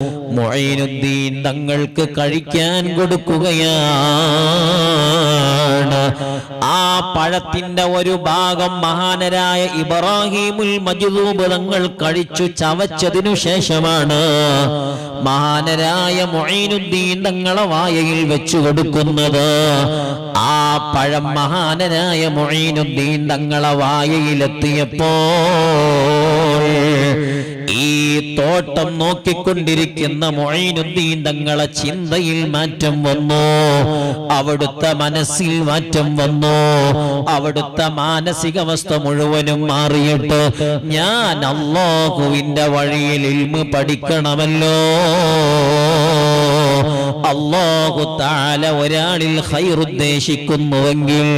മുഈനുദ്ദീൻ തങ്ങൾക്ക് കഴിക്കാൻ കൊടുക്കുകയാണ്. ആ പഴത്തിന്റെ ഒരു ഭാഗം മഹാനരായ ഇബ്രാഹിമുൽ മജ്ദൂബ് തങ്ങൾ കഴിച്ചു ചവച്ചതിനു ശേഷമാണ് മഹാനരായ മുഈനുദ്ദീൻ തങ്ങളെ വായയിൽ വെച്ചു കൊടുക്കുന്നത്. ആ പഴം മഹാനരായ മുഈനുദ്ദീൻ തങ്ങളെ വായയിലെത്തിയപ്പോൾ ഈ തോട്ടം നോക്കിക്കൊണ്ടിരിക്കുന്ന മുഈനുദ്ദീൻ തങ്ങളെ ചിന്തയിൽ മാറ്റം വന്നു, അവിടുത്തെ മനസ്സിൽ മാറ്റം വന്നു. അവിടുത്തെ മാനസികാവസ്ഥ മുഴുവനും മാറിയിട്ട് ഞാൻ അല്ലാഹുവിന്റെ വഴിയിൽ ഇൽമ് പഠിക്കണമല്ലോ. അല്ലാഹു തആല ഒരാളിൽ ഖൈർ ഉദ്ദേശിക്കുന്നുവെങ്കിൽ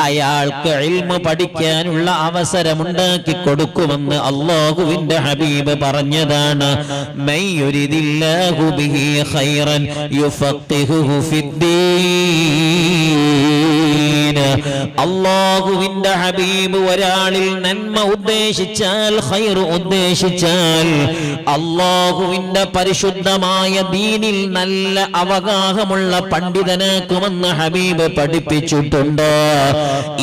അയാൾക്ക് ഇൽമ് പഠിക്കാനുള്ള അവസരമുണ്ടാക്കി കൊടുക്കുമെന്ന് അല്ലാഹുവിന്റെ ഹബീബ് പറഞ്ഞതാണ്. മൻ യുരിദില്ലാഹു ബിഹി ഖൈറൻ യുഫഖിഹുഹു ഫിദ്ദീൻ. അല്ലാഹുവിന്റെ ഹബീബ് ഒരാളിൽ നന്മ ഉദ്ദേശിച്ചാൽ, ഖൈർ ഉദ്ദേശിച്ചാൽ അല്ലാഹുവിന്റെ പരിശുദ്ധമായ ദീനിൽ നല്ല അവഗാഹമുള്ള പണ്ഡിതനാക്കുമെന്ന് ഹബീബ് പഠിപ്പിച്ചിട്ടുണ്ട്.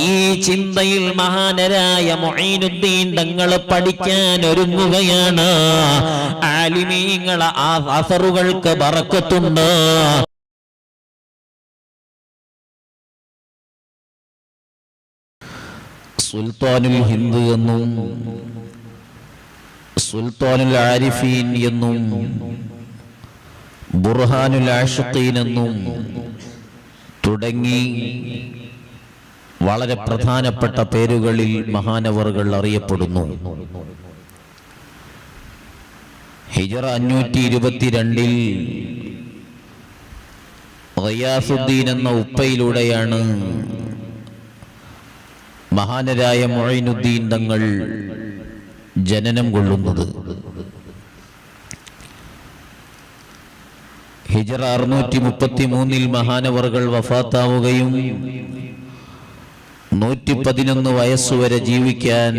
ഈ ചിന്തയിൽ മഹാനരായ മുഈനുദ്ദീൻ തങ്ങൾ പഠിക്കാൻ ഒരുങ്ങുകയാണ്. ആലിമീങ്ങളെ ആ അസറുകൾക്ക് ബറക്കത്തുണ്ട്. സുൽത്താനുൽ ഹിന്ദ് എന്നും സുൽത്താനുൽ ആരിഫീൻ എന്നും ബുർഹാനുൽ ആഷിഖീൻ എന്നും തുടങ്ങി വളരെ പ്രധാനപ്പെട്ട പേരുകളിൽ മഹാനവറുകൾ അറിയപ്പെടുന്നു. ഹിജറ 522 ഗിയാസുദ്ദീൻ എന്ന ഉപ്പയിലൂടെയാണ് മഹാനരായ മുഈനുദ്ദീൻ തങ്ങൾ ജനനം കൊള്ളുന്നത്. ഹിജറ 633 മഹാനവറുകൾ വഫാത്താവുകയും 111 വയസ്സുവരെ ജീവിക്കാൻ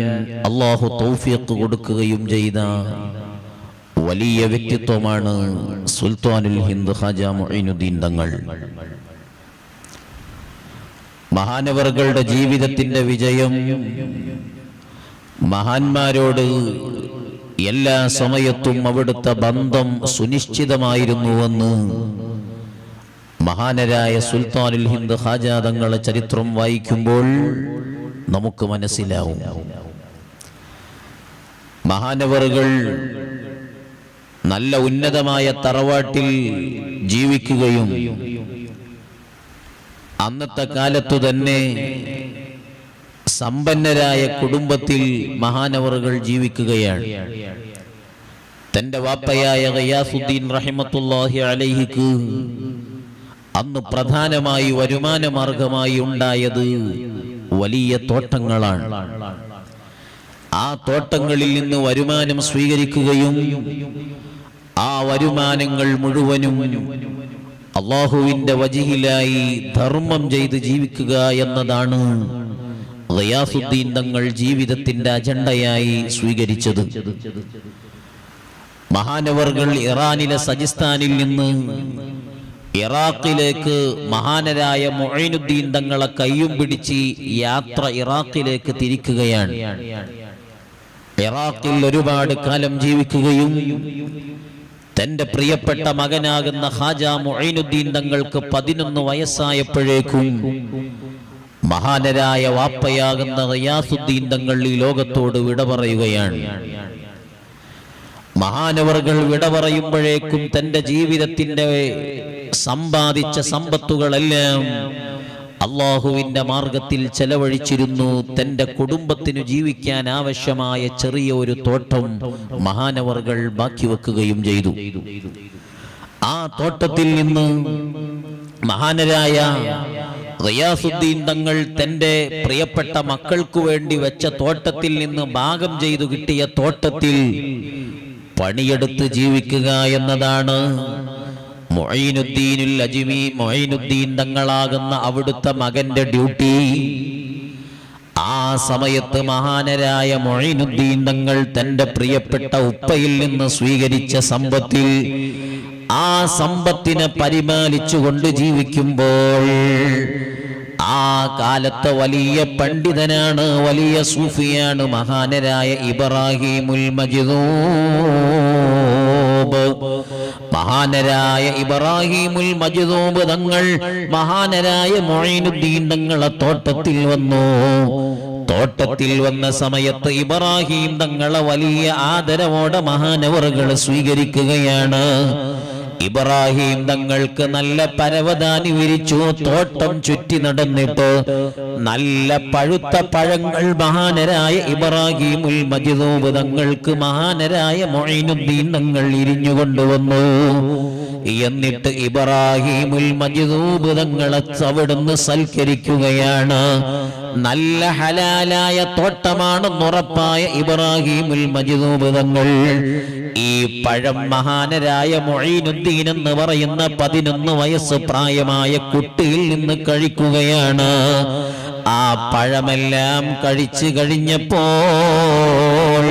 അല്ലാഹു തൗഫീഖ് കൊടുക്കുകയും ചെയ്ത വലിയ വ്യക്തിത്വമാണ് സുൽത്താനുൽ ഹിന്ദ് ഖാജ മുഈനുദ്ദീൻ തങ്ങൾ. മഹാനവറുകളുടെ ജീവിതത്തിന്റെ വിജയം മഹാന്മാരോട് എല്ലാ സമയത്തും അവിടുത്തെ ബന്ധം സുനിശ്ചിതമായിരുന്നുവെന്ന് മഹാനരായ സുൽത്താനുൽ ഹിന്ദ് ഖാജ തങ്ങളെ ചരിത്രം വായിക്കുമ്പോൾ നമുക്ക് മനസ്സിലാവും. മഹാനവറുകൾ നല്ല ഉന്നതമായ തറവാട്ടിൽ ജീവിക്കുകയും അന്നത്തെ കാലത്തു തന്നെ സമ്പന്നരായ കുടുംബത്തിൽ മഹാനവറുകൾ ജീവിക്കുകയാണ്. തന്റെ വാപ്പയായ ഗിയാസുദ്ദീൻ റഹിമത്തുള്ളാഹി അലൈഹിക്ക് അന്ന് പ്രധാനമായി വരുമാന മാർഗമായി ഉണ്ടായത് വലിയ തോട്ടങ്ങളാണ്. ആ തോട്ടങ്ങളിൽ നിന്ന് വരുമാനം സ്വീകരിക്കുകയും ആ വരുമാനങ്ങൾ മുഴുവനും അല്ലാഹുവിന്റെ വജിഹിലായി ധർമ്മം ചെയ്ത് ജീവിക്കുക എന്നതാണ് ഗിയാസുദ്ദീൻ തങ്ങൾ ജീവിതത്തിന്റെ അജണ്ടയായി സ്വീകരിച്ചത്. മഹാനവറുകൾ ഇറാനിലെ സജിസ്ഥാനിൽ നിന്ന് ഇറാഖിലേക്ക് മഹാനരായ മുഈനുദ്ദീൻ തങ്ങളെ കയ്യും പിടിച്ച് യാത്ര ഇറാഖിലേക്ക് തിരിക്കുകയാണ്. ഇറാഖിൽ ഒരുപാട് കാലം ജീവിക്കുകയും തന്റെ പ്രിയപ്പെട്ട മകനാകുന്ന ഖാജ മുഈനുദ്ദീൻ തങ്ങൾക്ക് 11 വയസ്സായപ്പോഴേക്കും മഹാനരായ വാപ്പയാകുന്ന ഗിയാസുദ്ദീൻ തങ്ങൾ ഈ ലോകത്തോട് വിട പറയുകയാണ്. മഹാനവറുകൾ വിട പറയുമ്പോഴേക്കും തന്റെ ജീവിതത്തിന്റെ സമ്പാദിച്ച സമ്പത്തുകളെല്ലാം അല്ലാഹുവിന്റെ മാർഗത്തിൽ ചെലവഴിച്ചിരുന്നു. തന്റെ കുടുംബത്തിനു ജീവിക്കാൻ ആവശ്യമായ ചെറിയ ഒരു തോട്ടം മഹാനവറുകൾ ബാക്കി വെക്കുകയും ചെയ്തു. ആ തോട്ടത്തിൽ നിന്ന് മഹാനരായ ഗിയാസുദ്ദീൻ തങ്ങൾ തന്റെ പ്രിയപ്പെട്ട മക്കൾക്കു വേണ്ടി വെച്ച തോട്ടത്തിൽ നിന്ന് ഭാഗം ചെയ്തു കിട്ടിയ തോട്ടത്തിൽ പണിയെടുത്ത് ജീവിക്കുക എന്നതാണ് മുഈനുദ്ദീനുൽ അജ്മി മുഈനുദ്ദീൻ തങ്ങളാകുന്ന അവിടുത്തെ മകന്റെ ഡ്യൂട്ടി. ആ സമയത്ത് മഹാനരായ മൊയ്നുദ്ദീൻ തങ്ങൾ തന്റെ പ്രിയപ്പെട്ട ഉപ്പയിൽ നിന്ന് സ്വീകരിച്ച സമ്പത്തിൽ ആ സമ്പത്തിനെ പരിപാലിച്ചുകൊണ്ട് ജീവിക്കുമ്പോൾ ആ കാലത്തെ വലിയ പണ്ഡിതനാണ്, വലിയ സൂഫിയാണ് മഹാനരായ ഇബ്രാഹിമുൽ മജ്ദൂബ്. മഹാനരായ ഇബ്രാഹിമുൽ മജ്ദൂബ് തങ്ങൾ മഹാനരായ മൊയ്നുദ്ദീൻ തങ്ങളെ തോട്ടത്തിൽ വന്നു. തോട്ടത്തിൽ വന്ന സമയത്ത് ഇബ്രാഹിം തങ്ങളെ വലിയ ആദരവോടെ മഹാനവറുകൾ സ്വീകരിക്കുകയാണ്. ഇബ്രാഹിം തങ്ങൾക്ക് നല്ല പരവതാനി വിരിച്ചു. തോട്ടം ചുറ്റി നടന്നിട്ട് നല്ല പഴുത്ത പഴങ്ങൾ മഹാനരായ ഇബ്രാഹിമുൽ മജ്ദൂബ് തങ്ങൾക്ക് മഹാനരായ മൊയ്നുദ്ദീൻ തങ്ങൾ ഇരിഞ്ഞുകൊണ്ടുവന്നു. എന്നിട്ട് ഇബ്രാഹിമുൽ മജ്ദൂബ് തങ്ങളെ അവിടുന്ന് സൽക്കരിക്കുകയാണ്. നല്ല ഹലാലായ തോട്ടമാണെന്നുറപ്പായ ഇബ്രാഹിമുൽ മജ്ദൂബ് തങ്ങൾ ഈ പഴം മഹാനരായ മൊയ്നുദ്ദീൻ എന്ന് പറയുന്ന 11 വയസ്സ് പ്രായമായ കുട്ടിയിൽ നിന്ന് കഴിക്കുകയാണ്. ആ പഴമെല്ലാം കഴിച്ചു കഴിഞ്ഞപ്പോൾ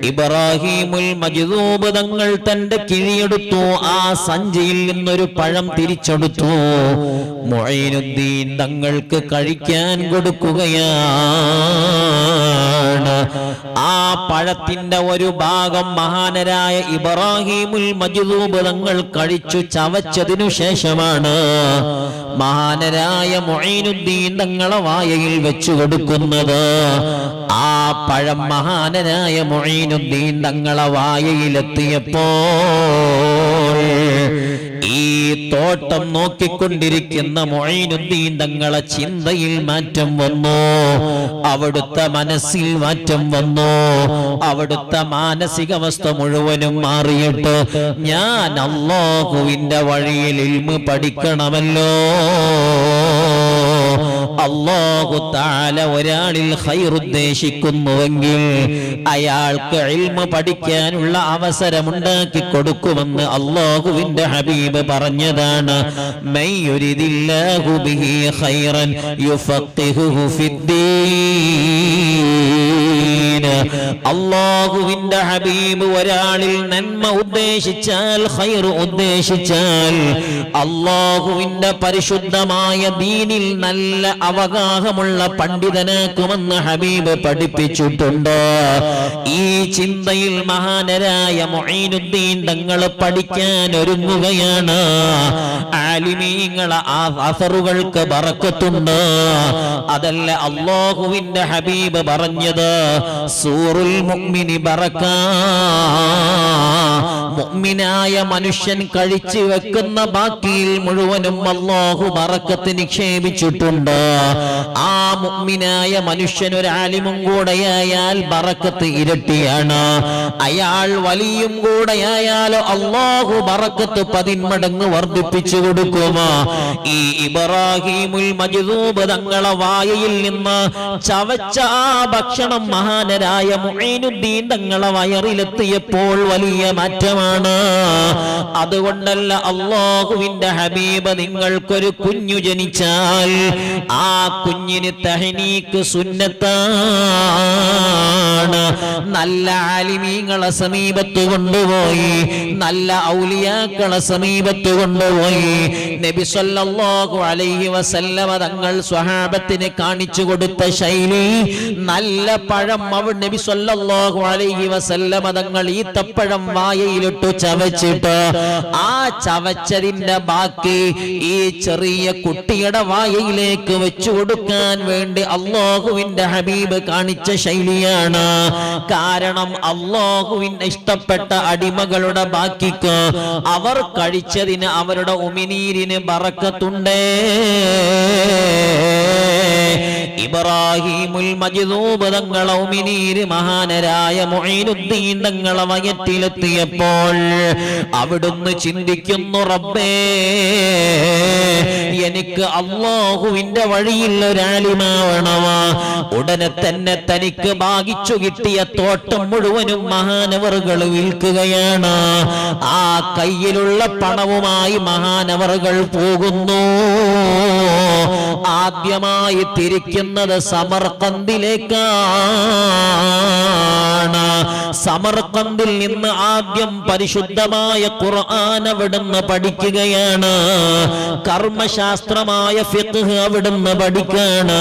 ഇബ്രാഹിമുൽ മജ്ദൂബ് തങ്ങൾ തന്റെ കിഴിയെടുത്തു. ആ സഞ്ചിയിൽ നിന്നൊരു പഴം തിരിച്ചെടുത്തു. മൊയ്നുദ്ദീൻ തങ്ങൾക്ക് കഴിക്കാൻ കൊടുക്കുകയാണ്. ആ പഴത്തിന്റെ ഒരു ഭാഗം മഹാനരായ ഇബ്രാഹിമുൽ മജ്ദൂബ് തങ്ങൾ കഴിച്ചു ചവച്ചതിനു ശേഷമാണ് മഹാനരായ മൊയ്നുദ്ദീൻ തങ്ങളെ വായയിൽ വെച്ചു കൊടുക്കുന്നത്. ആ പഴം മഹാനരായ മൊയ്നുദ്ദീൻ തങ്ങളെ വായയിലെത്തിയപ്പോൾ ഈ തോട്ടം നോക്കിക്കൊണ്ടിരിക്കുന്ന മൊയ്നുദ്ദീൻ തങ്ങളെ ചിന്തയിൽ മാറ്റം വന്നു. അവിടുത്തെ മനസ്സിൽ മാറ്റം വന്നു. അവിടുത്തെ മാനസികാവസ്ഥ മുഴുവനും മാറിയിട്ട് ഞാൻ അല്ലാഹുവിന്റെ വഴിയിൽ ഇൽമ് പഠിക്കണമല്ലോ. അല്ലാഹു തആല ഒരാളിൽ ഖൈർ ഉദ്ദേശിക്കുന്നുവെങ്കിൽ അയാൾക്ക് ഇൽമ് പഠിക്കാനുള്ള അവസരമുണ്ടാക്കി കൊടുക്കുമെന്ന് അല്ലാഹുവിന്റെ ഹബീബ് പറഞ്ഞതാണ്. മൻ യുരിദില്ലാഹു ബിഹി ഖൈറൻ യുഫഖിഹുഹു ഫിദ്ദീൻ. അല്ലാഹുവിന്റെ ഹബീബ് ഒരാളിൽ നന്മ ഉദ്ദേശിച്ചാൽ, ഖൈർ ഉദ്ദേശിച്ചാൽ അല്ലാഹുവിന്റെ പരിശുദ്ധമായ ദീനിൽ നല്ല അവഗാഹമുള്ള പണ്ഡിതനാക്കുമെന്ന് ഹബീബ് പഠിപ്പിച്ചിട്ടുണ്ട്. ഈ ചിന്തയിൽ മഹാനരായ മൊയ്നുദ്ദീൻ തങ്ങൾ പഠിക്കാൻ ഒരുങ്ങുകയാണ്. ആലിമീങ്ങളെ അസറുകൾക്ക് ബറക്കത്തുണ്ട്. അതല്ല അല്ലാഹുവിന്റെ ഹബീബ് പറഞ്ഞത്, സൂറുൽ മുഅ്മിനി ബറക. മുഅ്മിനായ മനുഷ്യൻ കഴിച്ചു വെക്കുന്ന ബാക്കിയിൽ മുഴുവനും അല്ലാഹു ബറക്കത്ത് നിക്ഷേപിച്ചിട്ടുണ്ട്. ആ മുഅ്മിനായ മനുഷ്യൻ ഒരു ആലിമും കൂടെയായാൽ ബറക്കത്ത് ഇരട്ടിയാണ്. അയാൾ വലിയും കൂടെയായാൽ അല്ലാഹു ബറക്കത്ത് 10 മടങ്ങ് വർദ്ധിപ്പിച്ചു കൊടുക്കുമോ. ഈ ഇബ്രാഹിമുൽ മജ്ദൂബ് തങ്ങളെ വായയിൽ നിന്ന് ചവച്ച ആ ഭക്ഷണം മഹാനരായ മൊയ്നുദ്ദീൻ തങ്ങളെ വയറിലെത്തിയപ്പോൾ വലിയ മാറ്റമാണ്. അതുകൊണ്ടല്ല അല്ലാഹുവിന്റെ ഹബീബ് നിങ്ങൾക്കൊരു കുഞ്ഞു ജനിച്ചാൽ ആ കുഞ്ഞിന് തഹ്നീക്ക് സുന്നത്താണ്. നല്ല ആലിമീങ്ങളെ സമീപത്ത് കൊണ്ടുപോയി, നല്ല ഔലിയാക്കളെ സമീപത്ത് കൊണ്ടുപോയി നബി സല്ലല്ലാഹു അലൈഹി വസല്ലമ തങ്ങൾ സ്വഹാബത്തിന് കാണിച്ചു കൊടുത്ത ശൈലി, നല്ല പഴം നബി സല്ലല്ലാഹു അലൈഹി വസല്ലമ തങ്ങൾ ഈത്തപ്പഴം വായയിലിട്ടു ചവച്ചിട്ട് ആ ചവച്ചതിന്റെ ബാക്കി ഈ ചെറിയ കുട്ടിയുടെ വായയിലേക്ക് വെച്ചു കൊടുക്കാൻ വേണ്ടി അല്ലാഹുവിന്റെ ഹബീബ് കാണിച്ച ശൈലിയാണ്. കാരണം അല്ലാഹുവിന് ഇഷ്ടപ്പെട്ട അടിമകളുടെ ബാക്കിക്ക് അവർ കഴിച്ചതിന് അവരുടെ ഉമിനീരിന് ബറക്കത്തുണ്ടേ. ഇബ്രാഹിമുൽ മജ്ദൂബ് തങ്ങളെ ഉമിനീര് മഹാനരായ മൊയ്നുദ്ദീൻ തങ്ങളെ വയറ്റിലെത്തിയപ്പോൾ അവിടുന്ന് അവിടുന്ന് ചിന്തിക്കുന്നു, റബ്ബേ എനിക്ക് അല്ലാഹുവിന്റെ വഴിയിൽ ഒരാലിമാവണമാ. ഉടനെ തന്നെ തനിക്ക് ഭാഗിച്ചു കിട്ടിയ തോട്ടം മുഴുവനും മഹാനവറുകൾ വിൽക്കുകയാണ്. ആ കയ്യിലുള്ള പണവുമായി മഹാനവറുകൾ പോകുന്നു. ആദ്യമായി തിരിക്കുന്നത് സമർഖന്ദിലേക്കാണ്. സമർഖന്ദിൽ നിന്ന് ആദ്യം പരിശുദ്ധമായ ഖുർആൻ അവിടുന്ന് പഠിക്കുകയാണ്. കർമ്മശാസ്ത്രമായ ഫിഖ്ഹ് അവിടുന്ന് പഠിക്കാണ്.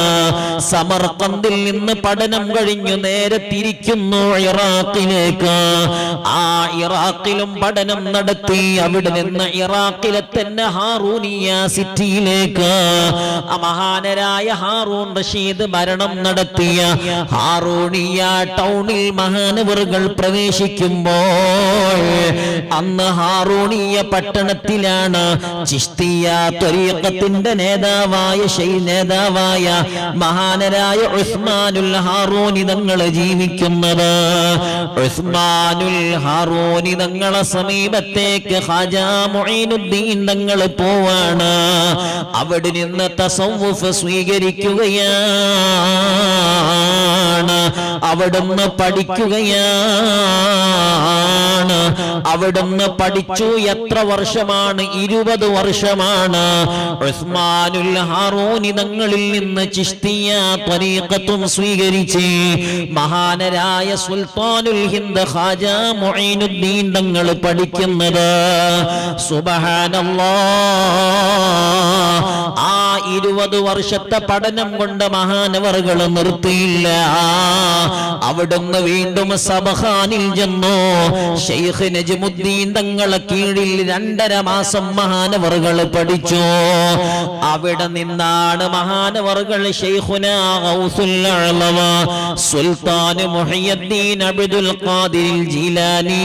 സമർഖന്ദിൽ നിന്ന് പഠനം കഴിഞ്ഞു നേരെ തിരിക്കുന്നു ഇറാഖിലേക്ക്. ആ ഇറാഖിലും പഠനം നടത്തി. അവിടെ നിന്ന് ഇറാഖിലെ തന്നെ ഹാറൂനിയ സിറ്റിയിലേക്ക് മഹാനരായ ഹാറൂൺ റഷീദ് ഭരണം നടത്തിയ ഹാറൂണിയ ടൗണിൽ മഹാനവറുകൾ പ്രവേശിക്കുമ്പോൾ അന്ന് ഹാറൂണിയ പട്ടണത്തിലാണ് ചിശ്തിയ ത്വരീഖത്തിന്റെ നേതാവായ മഹാനരായ ഉസ്മാനുൽ ഹാറൂനി തങ്ങൾ ജീവിക്കുന്നത്. ഉസ്മാനുൽ ഹാറൂനി തങ്ങളെ സമീപത്തേക്ക് ഖാജാ മുഈനുദ്ദീൻ തങ്ങൾ പോവാണ്. അവിടെ നിന്ന് തസവ്വുഫ് സ്വീകരിക്കുകയാണ്. അവിടുന്ന് പഠിക്കുകയാണ്. അവിടുന്ന് പഠിച്ചു. എത്ര വർഷമാണ്? 20 വർഷമാണ്. ഉസ്മാനുൽ ഹാറൂനി തങ്ങളിൽ നിന്ന് ചിശ്തിയ ത്വരീഖത്തും സ്വീകരിച്ച് മഹാനരായ സുൽത്താനുൽ ഹിന്ദ് ഖാജാ മുഈനുദ്ദീൻ തങ്ങൾ പഠിക്കുന്നത്. സുബ്ഹാനല്ലാഹ്. ആ 20 വർഷത്തെ പഠനം കൊണ്ട് മഹാനവറുകൾ നിർത്തിയില്ല. അവിടുന്ന് വീണ്ടും സബഹാനിൽ ചെന്നു. ശൈഖ് നജ്മുദ്ദീൻ തങ്ങളെ കീഴിൽ 2.5 മാസം മഹാനവറുകൾ പഠിച്ചു. അവിടെ നിന്നാണ് മഹാനവറുകൾ ശൈഖുനാ ഗൗസുൽ അഅ്ലമ സുൽത്താൻ മുഹയ്യദ്ദീൻ അബ്ദുൽ ഖാദിർ ജീലാനി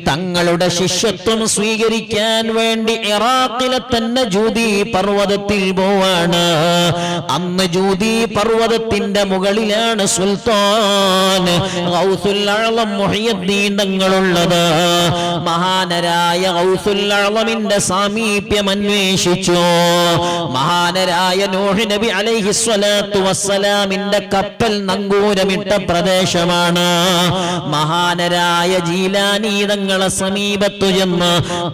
തങ്ങളുടെ ശിഷ്യത്വം സ്വീകരിക്കാൻ വേണ്ടി ഇറാഖിലെ തന്നെ ജൂദി പർവ്വതത്തിൽ പോവാണ്. അന്ന് ജൂദി പർവ്വതത്തിന്റെ മുകളിലാണ് സുൽത്താൻ ഗൗസുൽ അഅ്ലം മുഹയ്യദ്ദീൻ തങ്ങളുള്ളത്. മഹാനരായ ഗൗസുൽ അഅ്ലമിന്റെ സാമീപ്യം അന്വേഷിച്ചു. മഹാനരായ നൂഹ് നബി അലൈഹിസ്സലാത്തു വസ്സലാമിന്റെ കപ്പൽ നങ്കൂരമിട്ട പ്രദേശമാണ്. മഹാനരായ ജീലാനി തങ്ങളെ സമീപത്തു ചെന്ന്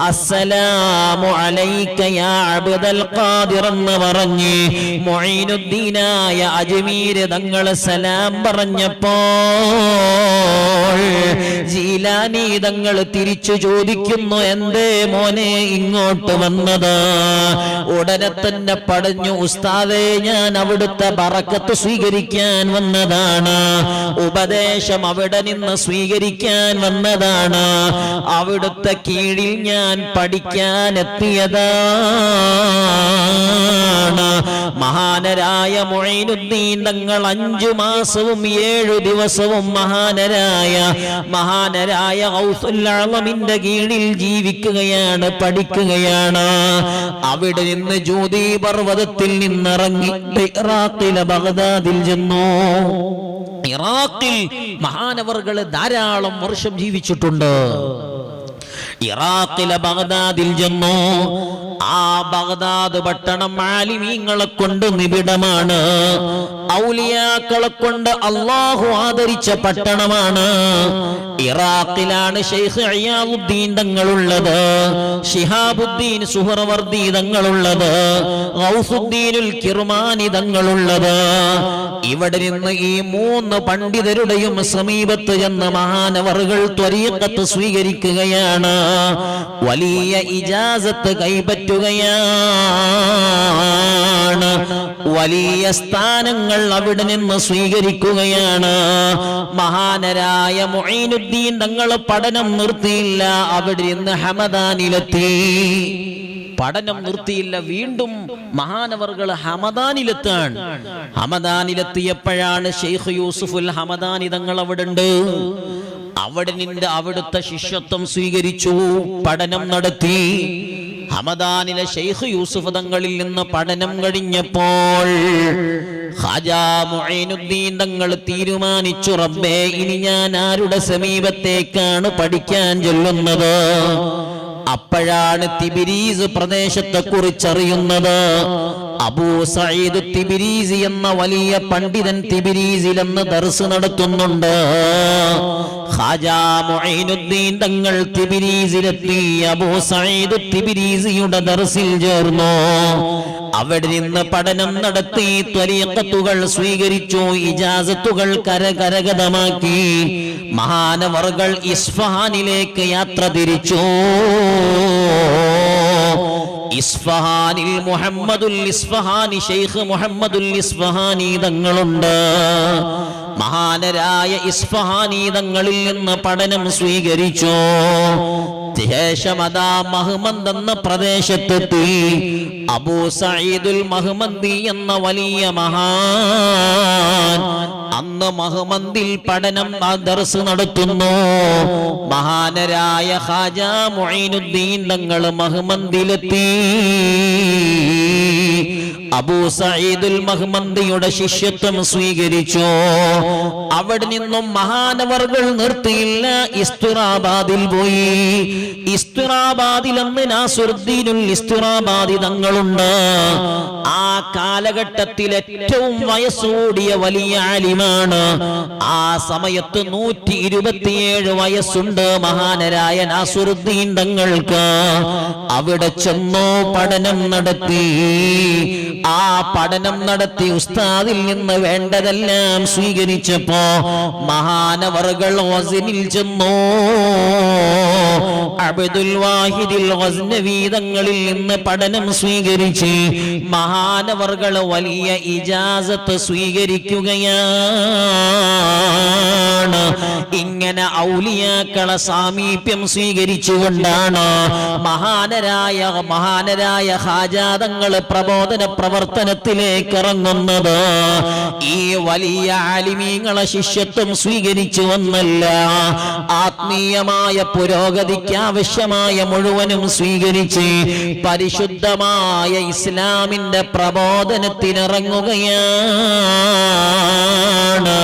അസ്സലാമു അലൈക യാ അബ്ദൽ ഖാദിർ എന്ന് പറഞ്ഞ് മുഈനുദ്ദീനായ അജ്മീർ തങ്ങളെ സലാം പറഞ്ഞപ്പോൾ ജീലാനി തങ്ങൾ തിരിച്ചു ചോദിക്കുന്നു, എന്തേ മോനെ ഇങ്ങോട്ട് വന്നത്? ഉടനെ തന്നെ പറഞ്ഞു, ഉസ്താദേ ഞാൻ അവിടുത്തെ ബറക്കത്ത് സ്വീകരിക്കാൻ വന്നതാണ്. ഉപദേശം അവിടെ നിന്ന് സ്വീകരിക്കാൻ വന്നതാണ്. അവിടുത്തെ കീഴിൽ ഞാൻ പഠിക്കാൻ എത്തിയതാണ്. മഹാനരായ മുഈനുദ്ദീൻ തങ്ങൾ 5 മാസവും 7 ദിവസവും മഹാനരായ ഗൗസുൽ അഅ്ലമിന്റെ കീഴിൽ ജീവിക്കുകയാണ്, പഠിക്കുകയാണ്. അവിടെ നിന്ന് ജൂദി പർവ്വതത്തിൽ നിന്നിറങ്ങി ഇറാഖിലെ ബഗ്ദാദിൽ ചെന്നു. ഇറാഖിൽ മഹാനവറുകൾ ധാരാളം വർഷം ജീവിച്ചിട്ടുണ്ട്. ഇറാഖിലെ ബഗ്ദാദിൽ ചെന്നു. ആ ബഗ്ദാദ് പട്ടണം ആലിമീങ്ങളെ കൊണ്ട് നിബിഡമാണ്. ഔലിയാക്കളെ കൊണ്ട് അല്ലാഹു ആദരിച്ച പട്ടണമാണ്. ഇറാഖിലാണ് ശൈഖ് ഇയാദുദ്ദീൻ തങ്ങളുള്ളത്, ശിഹാബുദ്ദീൻ സുഹ്റവർദി തങ്ങളുള്ളത്, ഗൗസുദ്ദീനുൽ കിർമാനി തങ്ങളുള്ളത്. ഇവിടെ നിന്ന് ഈ 3 പണ്ഡിതരുടെയും സമീപത്ത് ചെന്ന് മഹാനവറുകൾ ത്വരീഖത്ത് സ്വീകരിക്കുകയാണ്. വലിയ ഇജാസത്ത് കൈപ്പറ്റുകയാണ്. വലിയ സ്ഥാനങ്ങൾ അവിടെ നിന്ന് സ്വീകരിക്കുകയാണ്. മഹാനരായ മുഈനുദ്ദീൻ തങ്ങൾ പഠനം നിർത്തിയില്ല. അവിടെ നിന്ന് ഹമദാനിലെത്തി. പഠനം നിർത്തിയില്ല. വീണ്ടും മഹാനവറുകൾ ഹമദാനിലെത്താണ്. ഹമദാനിലെത്തിയപ്പോഴാണ് ശൈഖ് യൂസുഫുൽ ഹമദാനി തങ്ങൾ അവിടെ ഉണ്ട്. അവിടെ നിന്ന് അവിടുത്തെ ശിഷ്യത്വം സ്വീകരിച്ചു, പഠനം നടത്തി. ഹമദാനിലെ ഷെയ്ഖ് യൂസുഫ് തങ്ങളിൽ നിന്ന് പഠനം കഴിഞ്ഞപ്പോൾ ഖാജാ മുഈനുദ്ദീൻ തങ്ങൾ തീരുമാനിച്ചു, റബ്ബേ ഇനി ഞാൻ ആരുടെ സമീപത്തേക്കാണ് പഠിക്കാൻ ചെല്ലുന്നത്? അപ്പോഴാണ് തിബിരീസ് പ്രദേശത്തെ കുറിച്ചറിയുന്നത്. അബൂ സഈദ് തിബിരീസി എന്ന വലിയ പണ്ഡിതൻ തിബിരീസിലെന്ന് ദർസ് നടത്തുന്നുണ്ട്. ഖാജാ മുഈനുദ്ദീൻ തങ്ങൾ തിബിരീസിലെത്തി. അബൂ സഈദ് തിബിരീസിയുടെ ദർസിൽ ചേർന്നു. അവിടെ നിന്ന് പഠനം നടത്തി, ത്വരീഖത്തുകൾ സ്വീകരിച്ചു, ഇജാസത്തുകൾ കരഗതമാക്കി. മഹാനവർകൾ ഇസ്ഫഹാനിലേക്ക് യാത്ര തിരിച്ചു. ഇസ്ഫഹാനിൽ മുഹമ്മദുൽ ഇസ്ഫഹാനി, ഷെയ്ഖ് മുഹമ്മദുൽ ഇസ്ഫഹാനി തങ്ങളുണ്ട്. മഹാനരായ ഇസ്ഫഹാനി തങ്ങളിൽ നിന്ന് പഠനം സ്വീകരിച്ചു. ശേഷം അതാ മഹ്മദ് എന്ന പ്രദേശത്തെത്തി. അബൂ സഈദുൽ മഹ്മദി എന്ന വലിയ മഹാൻ അന്ന് മഹ്മദിൽ പഠനം ദർസ് നടത്തുന്നു. മഹാനരായ ഖാജാ മുഈനുദ്ദീൻ തങ്ങൾ മഹ്മദിലെത്തി. അബൂ സഈദുൽ മഹ്മദിയുടെ ശിഷ്യത്വം സ്വീകരിച്ചു. അവിടെ നിന്നും മഹാനവർകൾ നിർത്തിയില്ല, ഇസ്തിറാബാദിൽ പോയി. ഇസ്തിറാബാദിൽ അന്ന് നാസുറുദ്ദീനുൽ ഇസ്തിറാബാദി തങ്ങളുണ്ട്. ആ കാലഘട്ടത്തിൽ ഏറ്റവും വയസ്സുകൂടിയ വലിയ ആലിമാണ്. ആ സമയത്ത് 127 വയസ്സുണ്ട് മഹാനരായ നാസുറുദ്ദീൻ തങ്ങൾക്ക്. അവിടെ ചെന്നോ പഠനം നടത്തി. ആ പഠനം നടത്തി ഉസ്താദിൽ നിന്ന് വേണ്ടതെല്ലാം സ്വീകരിച്ചപ്പോ മഹാനവർകൾ ഗസ്നിയിൽ ചെന്നു. അബ്ദുൽ വാഹിദിൽ ഗസ്നവി തങ്ങളിൽ നിന്ന് പഠനം സ്വീകരിച്ച് മഹാനവർകൾ വലിയ ഇജാസത്ത് സ്വീകരിക്കുകയാണ്. ഇങ്ങനെ ഔലിയാക്കളെ സാമീപ്യം സ്വീകരിച്ചുകൊണ്ടാണ് മഹാനരായ ഖാജാതങ്ങൾ പ്രബോധന പ്രവർത്തനത്തിലേക്ക് ഇറങ്ങുന്നത്. ഈ വലിയ ആലിമീങ്ങളെ ശിഷ്യത്വം സ്വീകരിച്ചു വന്നല്ല, ആത്മീയമായ പുരോഗതിക്ക് ആവശ്യമായ മുഴുവനും സ്വീകരിച്ച് പരിശുദ്ധമായ ഇസ്ലാമിന്റെ പ്രബോധനത്തിനിറങ്ങുകയാണ്.